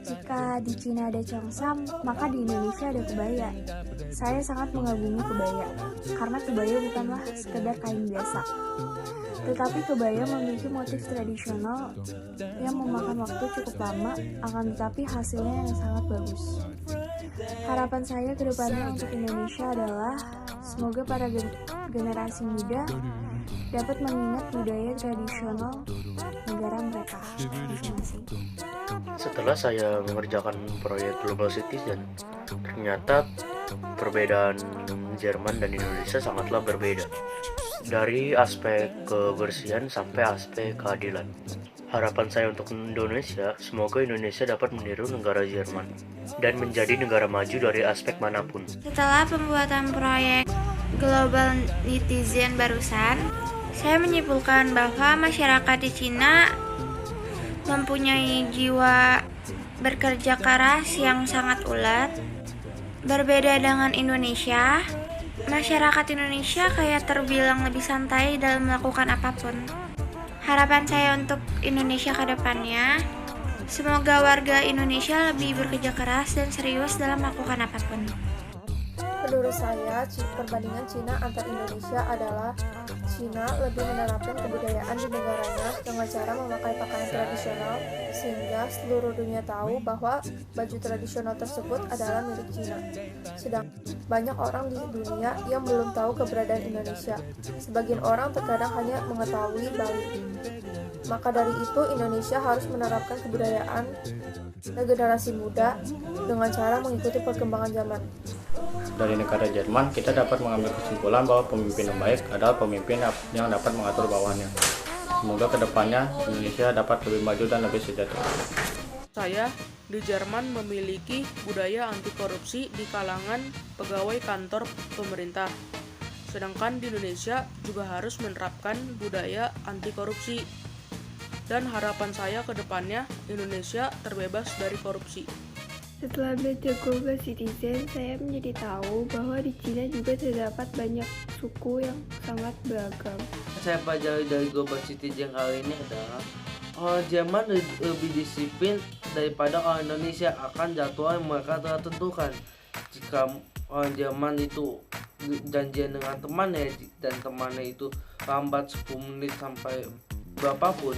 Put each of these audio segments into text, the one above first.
Jika di Cina ada Cheongsam, maka di Indonesia ada kebaya. Saya sangat mengagumi kebaya, karena kebaya bukanlah sekedar kain biasa. Tetapi kebaya memiliki motif tradisional yang memakan waktu cukup lama, akan tetapi hasilnya yang sangat bagus. Harapan saya ke depannya untuk Indonesia adalah semoga para generasi muda dapat mengingat budaya tradisional negara mereka masing-masing. Setelah saya mengerjakan proyek Global Citizen, ternyata perbedaan Jerman dan Indonesia sangatlah berbeda. Dari aspek kebersihan sampai aspek keadilan. Harapan saya untuk Indonesia, semoga Indonesia dapat meniru negara Jerman dan menjadi negara maju dari aspek manapun. Setelah pembuatan proyek Global Citizen barusan, saya menyimpulkan bahwa masyarakat di Cina mempunyai jiwa bekerja keras yang sangat ulet. Berbeda dengan Indonesia, masyarakat Indonesia kayak terbilang lebih santai dalam melakukan apapun. Harapan saya untuk Indonesia ke depannya, semoga warga Indonesia lebih bekerja keras dan serius dalam melakukan apapun. Menurut saya, perbandingan Cina antar Indonesia adalah Cina lebih menerapkan kebudayaan di negaranya dengan cara memakai pakaian tradisional, sehingga seluruh dunia tahu bahwa baju tradisional tersebut adalah milik Cina. Sedang banyak orang di dunia yang belum tahu keberadaan Indonesia. Sebagian orang terkadang hanya mengetahui Bali. Maka dari itu, Indonesia harus menerapkan kebudayaan generasi muda dengan cara mengikuti perkembangan zaman. Dari negara Jerman, kita dapat mengambil kesimpulan bahwa pemimpin yang baik adalah pemimpin yang dapat mengatur bawahannya. Semoga kedepannya Indonesia dapat lebih maju dan lebih sejahtera. Saya di Jerman memiliki budaya anti korupsi di kalangan pegawai kantor pemerintah. Sedangkan di Indonesia juga harus menerapkan budaya anti korupsi. Dan harapan saya ke depannya Indonesia terbebas dari korupsi. Setelah belajar Global Citizen, saya menjadi tahu bahwa di Cina juga terdapat banyak suku yang sangat beragam. Saya pelajari dari Global Citizen kali ini adalah orang Jerman lebih disiplin daripada orang Indonesia akan jadwal yang mereka telah tentukan. Jika orang Jerman itu janjian dengan temannya dan temannya itu lambat 10 menit sampai berapapun,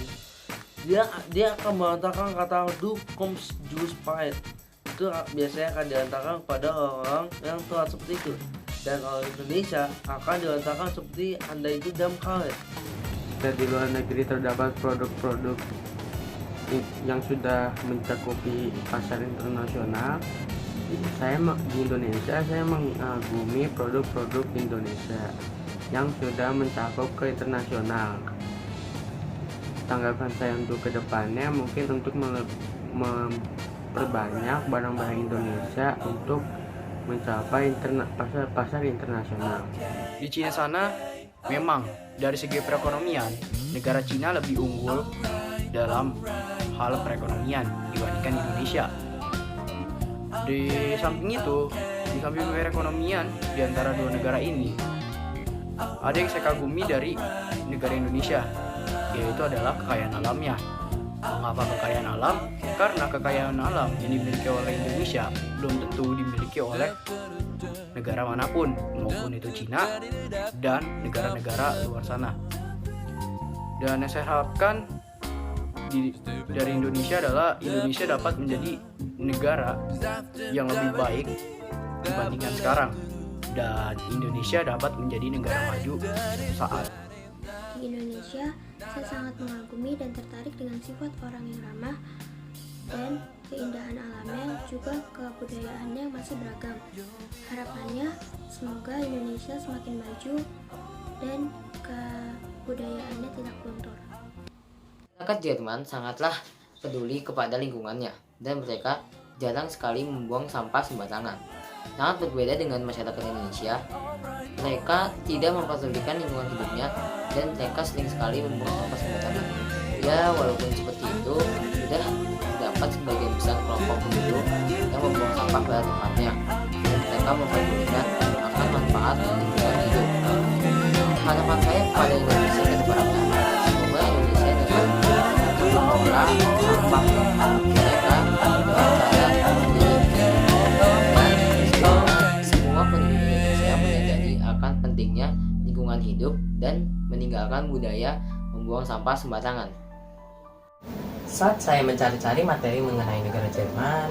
dia akan mengatakan kata "Du kommst zu spät". Itu biasanya akan diantarkan kepada orang-orang yang telat seperti itu, dan orang Indonesia akan diantarkan seperti Anda itu jam karet. Jika di luar negeri terdapat produk-produk yang sudah mencakupi pasar internasional, di Indonesia saya mengagumi produk-produk Indonesia yang sudah mencakup ke internasional. Tanggapan saya untuk kedepannya mungkin untuk memperbanyak barang-barang Indonesia untuk mencapai pasar internasional. Di Cina sana, memang dari segi perekonomian, negara Cina lebih unggul dalam hal perekonomian dibandingkan Indonesia. Di samping itu, di samping perekonomian di antara dua negara ini, ada yang saya kagumi dari negara Indonesia, yaitu adalah kekayaan alamnya. Mengapa kekayaan alam? Karena kekayaan alam yang dimiliki oleh Indonesia belum tentu dimiliki oleh negara manapun, maupun itu Cina dan negara-negara luar sana. Dan yang saya harapkan dari Indonesia adalah Indonesia dapat menjadi negara yang lebih baik dibandingkan sekarang, dan Indonesia dapat menjadi negara maju suatu saat. Di Indonesia, saya sangat mengagumi dan tertarik dengan sifat orang yang ramah dan keindahan alamnya, juga kebudayaannya yang masih beragam. Harapannya, semoga Indonesia semakin maju dan kebudayaannya tidak luntur. Masyarakat Jerman sangatlah peduli kepada lingkungannya, dan mereka jarang sekali membuang sampah sembarangan. Sangat berbeda dengan masyarakat Indonesia, mereka tidak mempedulikan lingkungan hidupnya dan mereka sering sekali membuang sampah sembarangan. Ya, walaupun seperti itu, sudah terdapat sebagian besar kelompok penduduk yang membuang sampah pada tempatnya, dan mereka mempedulikan akan manfaat lingkungan hidup. Harapan saya pada Indonesia ke depannya, semoga Indonesia dapat sampah. Mereka berusaha semua penduduk Indonesia menyadari akan pentingnya lingkungan hidup dan meninggalkan budaya membuang sampah sembarangan. Saat saya mencari-cari materi mengenai negara Jerman,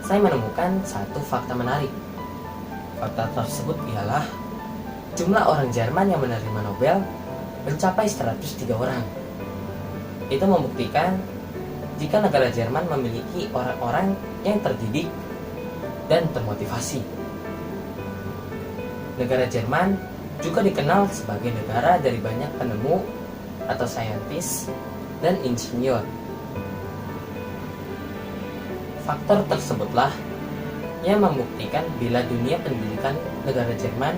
saya menemukan satu fakta menarik. Fakta tersebut ialah jumlah orang Jerman yang menerima Nobel mencapai 103 orang. Itu membuktikan jika negara Jerman memiliki orang-orang yang terdidik dan termotivasi. Negara Jerman juga dikenal sebagai negara dari banyak penemu atau saintis dan insinyur. Faktor tersebutlah yang membuktikan bila dunia pendidikan negara Jerman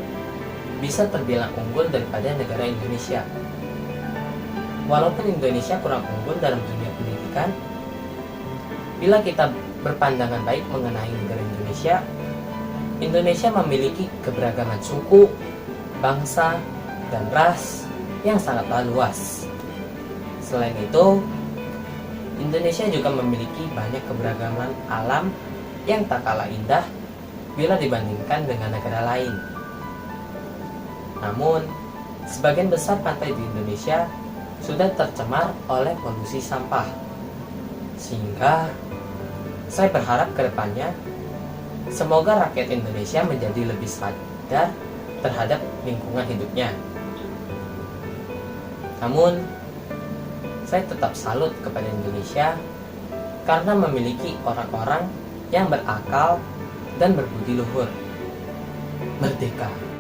bisa terbilang unggul daripada negara Indonesia. Walaupun Indonesia kurang unggul dalam dunia pendidikan, bila kita berpandangan baik mengenai negara Indonesia, Indonesia memiliki keberagaman suku, bangsa, dan ras yang sangatlah luas. Selain itu, Indonesia juga memiliki banyak keberagaman alam yang tak kalah indah bila dibandingkan dengan negara lain. Namun, sebagian besar pantai di Indonesia sudah tercemar oleh polusi sampah. Sehingga, saya berharap ke depannya, semoga rakyat Indonesia menjadi lebih sadar terhadap lingkungan hidupnya. Namun, saya tetap salut kepada Indonesia karena memiliki orang-orang yang berakal dan berbudi luhur. Merdeka!